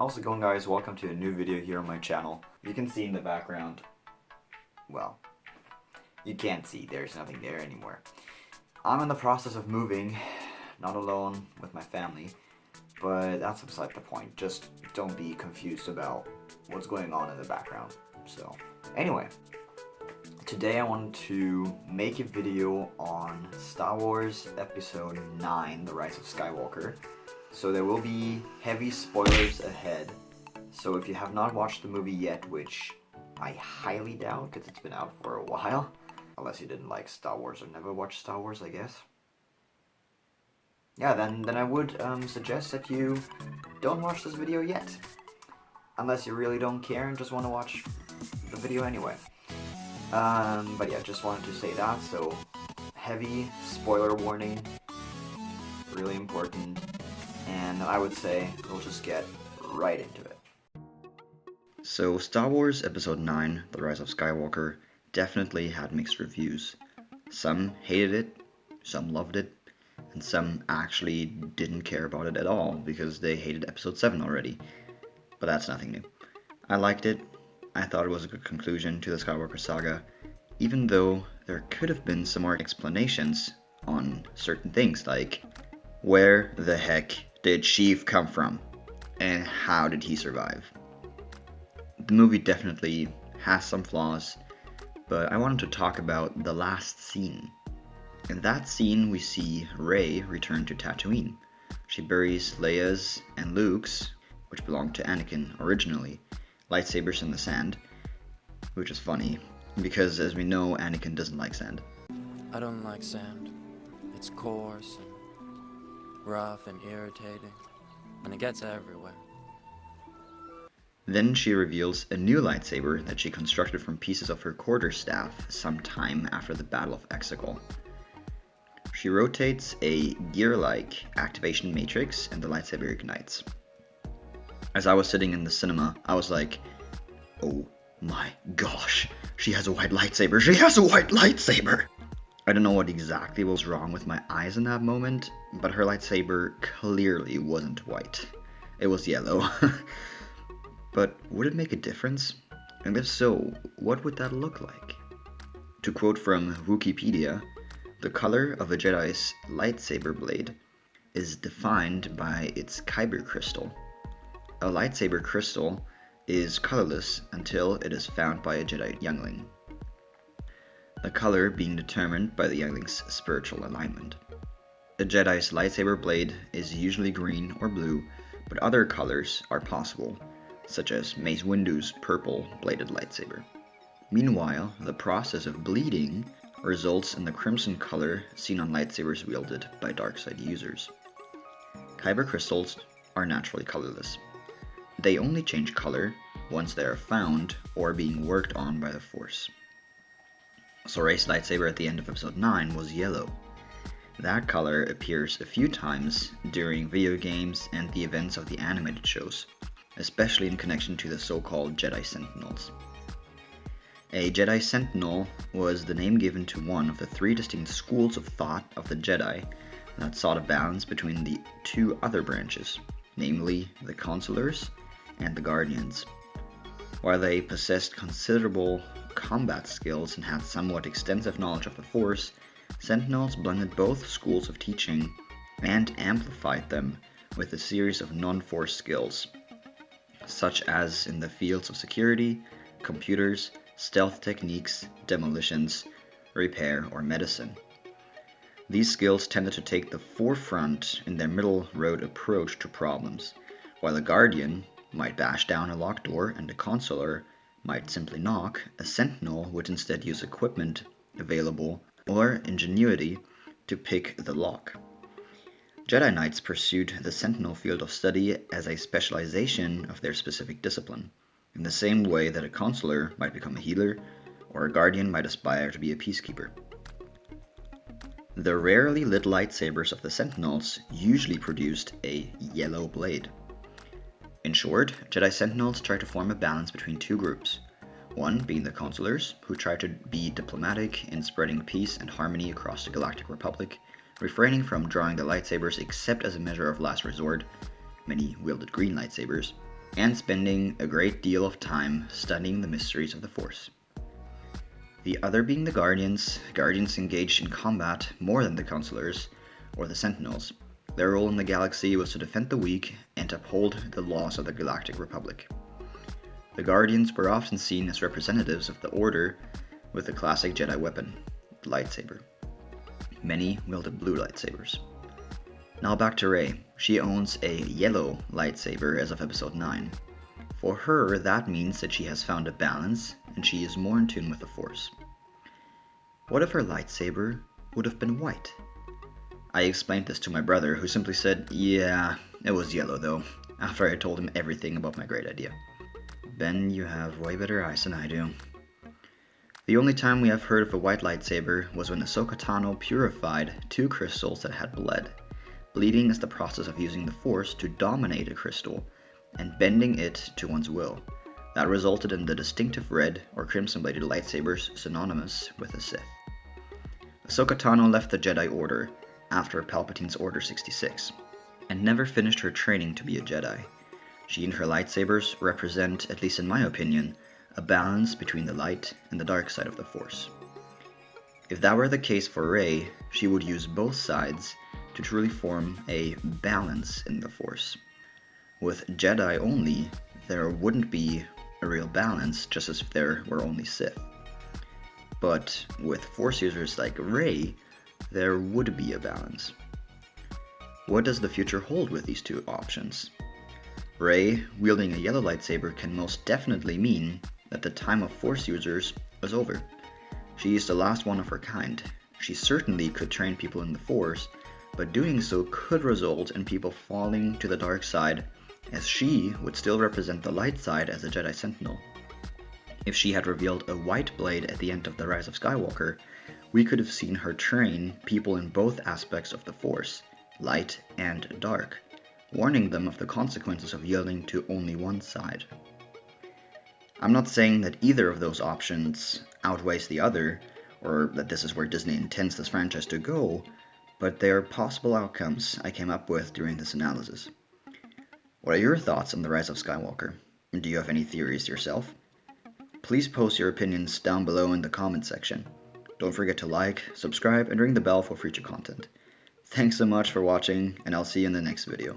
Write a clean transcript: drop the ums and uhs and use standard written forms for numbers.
How's it going, guys? Welcome to a new video here on my channel. You can see in the background, well, you can't see, there's nothing there anymore. I'm in the process of moving, not alone, with my family, but that's beside the point. Just don't be confused about what's going on in the background. So, anyway, today I wanted to make a video on Star Wars Episode 9, The Rise of Skywalker. So there will be heavy spoilers ahead. So if you have not watched the movie yet, which I highly doubt because it's been out for a while, unless you didn't like Star Wars or never watched Star Wars, I guess. Yeah, then I would suggest that you don't watch this video yet. Unless you really don't care and just want to watch the video anyway. But yeah, just wanted to say that, so heavy spoiler warning, really important, and I would say we'll just get right into it. So Star Wars Episode 9, The Rise of Skywalker, definitely had mixed reviews. Some hated it, some loved it, and some actually didn't care about it at all because they hated Episode 7 already. But that's nothing new. I liked it. I thought it was a good conclusion to the Skywalker saga, even though there could have been some more explanations on certain things, like where the heck did Sheev come from, and how did he survive? The movie definitely has some flaws, but I wanted to talk about the last scene. In that scene, we see Rey return to Tatooine. She buries Leia's and Luke's, which belonged to Anakin originally, lightsabers in the sand, which is funny, because as we know, Anakin doesn't like sand. I don't like sand. It's coarse and rough and irritating, and it gets everywhere. Then she reveals a new lightsaber that she constructed from pieces of her quarterstaff sometime after the Battle of Exegol. She rotates a gear-like activation matrix and the lightsaber ignites. As I was sitting in the cinema, I was like, oh my gosh, she has a white lightsaber, she has a white lightsaber! I don't know what exactly was wrong with my eyes in that moment, but her lightsaber clearly wasn't white. It was yellow. But would it make a difference? And if so, what would that look like? To quote from Wikipedia, the color of a Jedi's lightsaber blade is defined by its kyber crystal. A lightsaber crystal is colorless until it is found by a Jedi youngling, the color being determined by the youngling's spiritual alignment. A Jedi's lightsaber blade is usually green or blue, but other colors are possible, such as Mace Windu's purple bladed lightsaber. Meanwhile, the process of bleeding results in the crimson color seen on lightsabers wielded by darkside users. Kyber crystals are naturally colorless. They only change color once they are found or being worked on by the Force. So Rey's lightsaber at the end of Episode 9 was yellow. That color appears a few times during video games and the events of the animated shows, especially in connection to the so-called Jedi Sentinels. A Jedi Sentinel was the name given to one of the three distinct schools of thought of the Jedi that sought a balance between the two other branches, namely the Consulars and the Guardians. While they possessed considerable combat skills and had somewhat extensive knowledge of the Force, Sentinels blended both schools of teaching and amplified them with a series of non-Force skills, such as in the fields of security, computers, stealth techniques, demolitions, repair, or medicine. These skills tended to take the forefront in their middle road approach to problems, while a Guardian might bash down a locked door and a Consular might simply knock. A Sentinel would instead use equipment available or ingenuity to pick the lock. Jedi Knights pursued the Sentinel field of study as a specialization of their specific discipline, in the same way that a Consular might become a healer, or a Guardian might aspire to be a peacekeeper. The rarely lit lightsabers of the Sentinels usually produced a yellow blade. In short, Jedi Sentinels try to form a balance between two groups, one being the Consulars, who try to be diplomatic in spreading peace and harmony across the Galactic Republic, refraining from drawing the lightsabers except as a measure of last resort. Many wielded green lightsabers, and spending a great deal of time studying the mysteries of the Force. The other being the Guardians. Guardians engaged in combat more than the Counselors or the Sentinels. Their role in the galaxy was to defend the weak and uphold the laws of the Galactic Republic. The Guardians were often seen as representatives of the Order with the classic Jedi weapon, the lightsaber. Many wielded blue lightsabers. Now back to Rey. She owns a yellow lightsaber as of Episode 9. For her, that means that she has found a balance and she is more in tune with the Force. What if her lightsaber would have been white? I explained this to my brother, who simply said, "Yeah, it was yellow though," after I told him everything about my great idea. Ben, you have way better eyes than I do. The only time we have heard of a white lightsaber was when Ahsoka Tano purified 2 crystals that had bled. Bleeding is the process of using the Force to dominate a crystal and bending it to one's will. That resulted in the distinctive red or crimson-bladed lightsabers synonymous with the Sith. Ahsoka Tano left the Jedi Order after Palpatine's Order 66 and never finished her training to be a Jedi. She and her lightsabers represent, at least in my opinion, a balance between the light and the dark side of the Force. If that were the case for Rey, she would use both sides to truly form a balance in the Force. With Jedi only, there wouldn't be a real balance, just as if there were only Sith. But with Force users like Rey, there would be a balance. What does the future hold with these 2 options? Rey wielding a yellow lightsaber can most definitely mean that the time of Force users was over. She is the last one of her kind. She certainly could train people in the Force, but doing so could result in people falling to the dark side, as she would still represent the light side as a Jedi Sentinel. If she had revealed a white blade at the end of The Rise of Skywalker, we could have seen her train people in both aspects of the Force, light and dark, warning them of the consequences of yielding to only one side. I'm not saying that either of those options outweighs the other, or that this is where Disney intends this franchise to go, but they are possible outcomes I came up with during this analysis. What are your thoughts on The Rise of Skywalker? Do you have any theories yourself? Please post your opinions down below in the comment section. Don't forget to like, subscribe, and ring the bell for future content. Thanks so much for watching, and I'll see you in the next video.